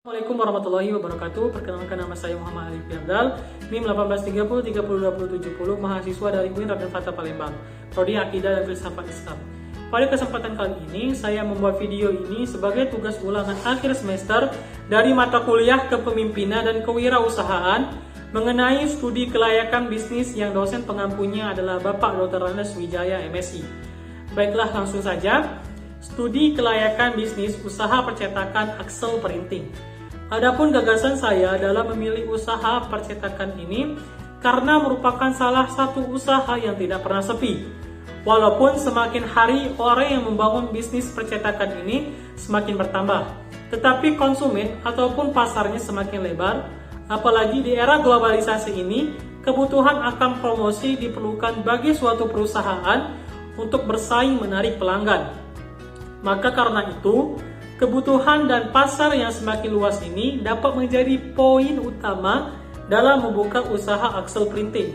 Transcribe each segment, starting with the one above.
Assalamualaikum warahmatullahi wabarakatuh. Perkenalkan, nama saya Muhammad Alif Abdal, NIM 1830 30 20 70, mahasiswa dari UIN Raden Fatah Palembang, Prodi Akidah dan Filsafat Islam. Pada kesempatan kali ini, saya membuat video ini sebagai tugas ulangan akhir semester dari mata kuliah Kepemimpinan dan Kewirausahaan mengenai studi kelayakan bisnis yang dosen pengampunya adalah Bapak Dr. Randes Wijaya MSI. Baiklah, langsung saja. Studi kelayakan bisnis usaha percetakan Axel Printing. Adapun gagasan saya dalam memilih usaha percetakan ini karena merupakan salah satu usaha yang tidak pernah sepi. Walaupun semakin hari orang yang membangun bisnis percetakan ini semakin bertambah, tetapi konsumen ataupun pasarnya semakin lebar. Apalagi di era globalisasi ini, kebutuhan akan promosi diperlukan bagi suatu perusahaan untuk bersaing menarik pelanggan. Maka karena itu, kebutuhan dan pasar yang semakin luas ini dapat menjadi poin utama dalam membuka usaha Axel Printing.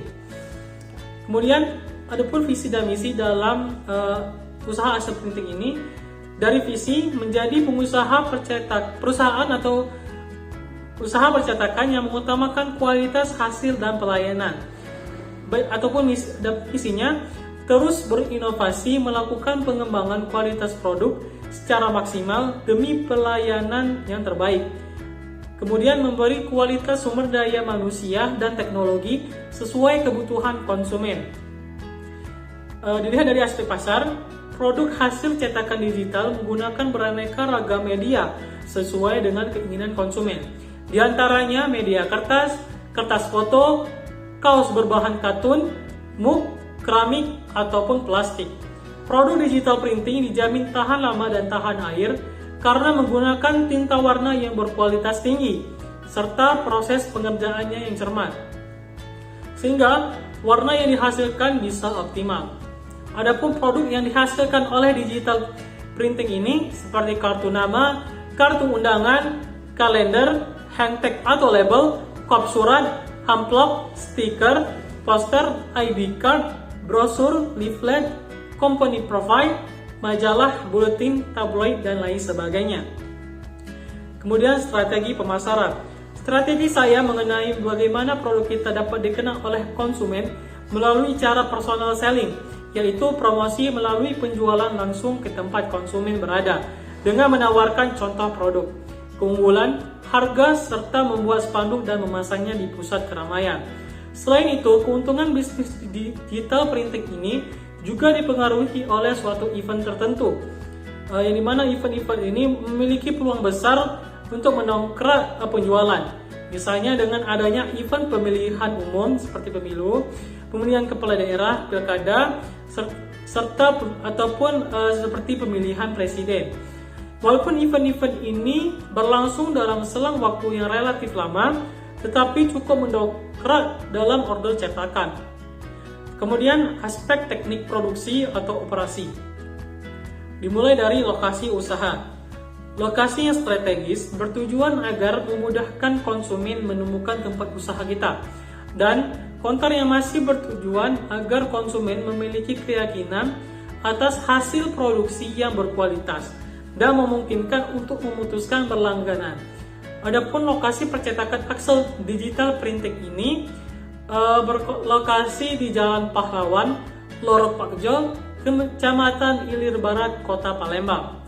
Kemudian, adapun visi dan misi dalam usaha Axel Printing ini, dari visi menjadi perusahaan atau usaha percetakan yang mengutamakan kualitas hasil dan pelayanan. Ataupun misinya, terus berinovasi melakukan pengembangan kualitas produk secara maksimal demi pelayanan yang terbaik. Kemudian memberi kualitas sumber daya manusia dan teknologi sesuai kebutuhan konsumen. Dilihat dari aspek pasar, produk hasil cetakan digital menggunakan beraneka ragam media sesuai dengan keinginan konsumen. Di antaranya media kertas, kertas foto, kaos berbahan katun, mug, keramik, ataupun plastik. Produk digital printing dijamin tahan lama dan tahan air karena menggunakan tinta warna yang berkualitas tinggi serta proses pengerjaannya yang cermat, sehingga warna yang dihasilkan bisa optimal. Adapun produk yang dihasilkan oleh digital printing ini seperti kartu nama, kartu undangan, kalender, handtag atau label, kop surat, amplop, stiker, poster, ID card, brosur, leaflet, company profile, majalah, buletin, tabloid, dan lain sebagainya. Kemudian strategi pemasaran. Strategi saya mengenai bagaimana produk kita dapat dikenal oleh konsumen melalui cara personal selling, yaitu promosi melalui penjualan langsung ke tempat konsumen berada dengan menawarkan contoh produk, keunggulan, harga, serta membuat spanduk dan memasangnya di pusat keramaian. Selain itu, keuntungan bisnis digital printing ini juga dipengaruhi oleh suatu event tertentu, yang dimana event-event ini memiliki peluang besar untuk mendongkrak penjualan. Misalnya dengan adanya event pemilihan umum seperti pemilu, pemilihan kepala daerah, pilkada, serta ataupun seperti pemilihan presiden. Walaupun event-event ini berlangsung dalam selang waktu yang relatif lama, tetapi cukup mendongkrak dalam order cetakan. Kemudian aspek teknik produksi atau operasi. Dimulai dari lokasi usaha. Lokasi yang strategis bertujuan agar memudahkan konsumen menemukan tempat usaha kita, dan konter yang masih bertujuan agar konsumen memiliki keyakinan atas hasil produksi yang berkualitas dan memungkinkan untuk memutuskan berlangganan. Adapun lokasi percetakan Axel digital printing ini berlokasi di Jalan Pahlawan, Lorok Pakjo, Kecamatan Ilir Barat, Kota Palembang.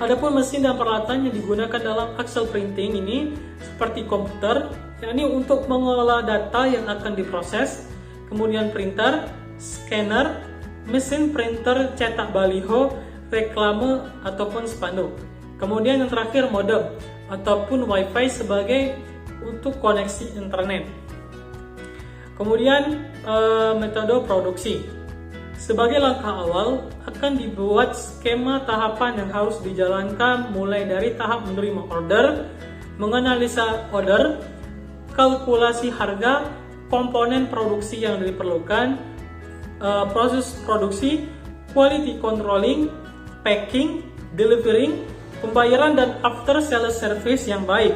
Adapun mesin dan peralatan yang digunakan dalam Axel printing ini seperti komputer, yakni untuk mengolah data yang akan diproses, kemudian printer, scanner, mesin printer cetak baliho, reklame ataupun spanduk. Kemudian yang terakhir modem ataupun wifi sebagai untuk koneksi internet. Kemudian metode produksi. Sebagai langkah awal akan dibuat skema tahapan yang harus dijalankan mulai dari tahap menerima order, menganalisa order, kalkulasi harga, komponen produksi yang diperlukan, proses produksi, quality controlling, packing, delivering, pembayaran dan after sales service yang baik.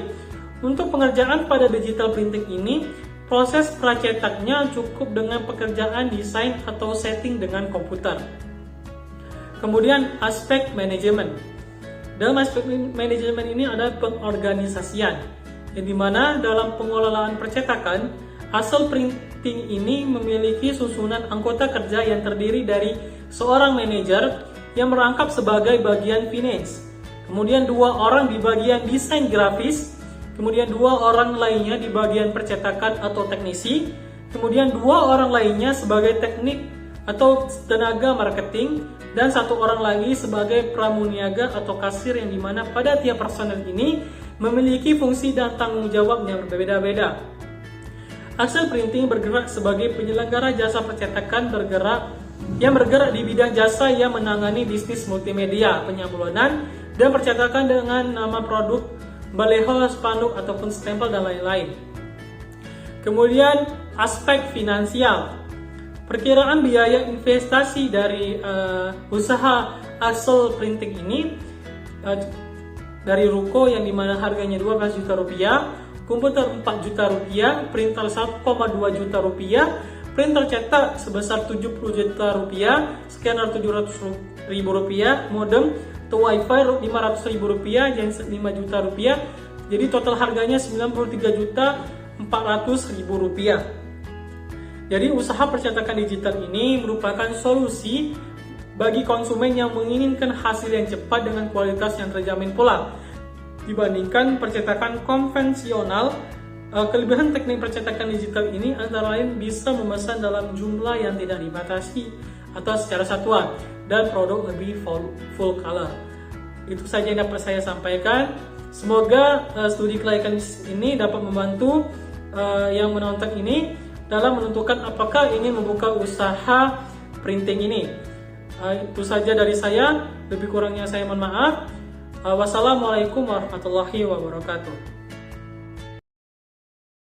Untuk pengerjaan pada digital printing ini, proses pracetaknya cukup dengan pekerjaan desain atau setting dengan komputer. Kemudian aspek manajemen. Dalam aspek manajemen ini ada pengorganisasian, yang dimana dalam pengelolaan percetakan, Hasil printing ini memiliki susunan anggota kerja yang terdiri dari seorang manajer yang merangkap sebagai bagian finance, kemudian 2 orang di bagian desain grafis, kemudian 2 orang lainnya di bagian percetakan atau teknisi, kemudian 2 orang lainnya sebagai teknik atau tenaga marketing, dan 1 orang lagi sebagai pramuniaga atau kasir, yang dimana pada tiap personel ini memiliki fungsi dan tanggung jawab yang berbeda-beda. Hasil printing bergerak sebagai penyelenggara jasa percetakan yang bergerak di bidang jasa yang menangani bisnis multimedia, penyambulanan, dan percetakan dengan nama produk, baleho, spanduk, ataupun stempel, dan lain-lain. Kemudian aspek finansial. Perkiraan biaya investasi dari usaha hasil printing ini dari ruko yang dimana harganya 12 juta rupiah, komputer 4 juta rupiah, printer 1,2 juta rupiah, printer cetak sebesar 70 juta rupiah, scanner 700 ribu rupiah, modem atau wifi 500 ribu rupiah, genset 5 juta rupiah. Jadi total harganya 93 juta 400 ribu rupiah. Jadi usaha percetakan digital ini merupakan solusi bagi konsumen yang menginginkan hasil yang cepat dengan kualitas yang terjamin pula. Dibandingkan percetakan konvensional, kelebihan teknik percetakan digital ini antara lain bisa memesan dalam jumlah yang tidak dibatasi atau secara satuan, dan produk lebih full color. Itu saja yang dapat saya sampaikan. Semoga studi kelayakan ini dapat membantu yang menonton ini dalam menentukan apakah ingin membuka usaha printing ini. Itu saja dari saya, lebih kurangnya saya mohon maaf. Wassalamualaikum warahmatullahi wabarakatuh.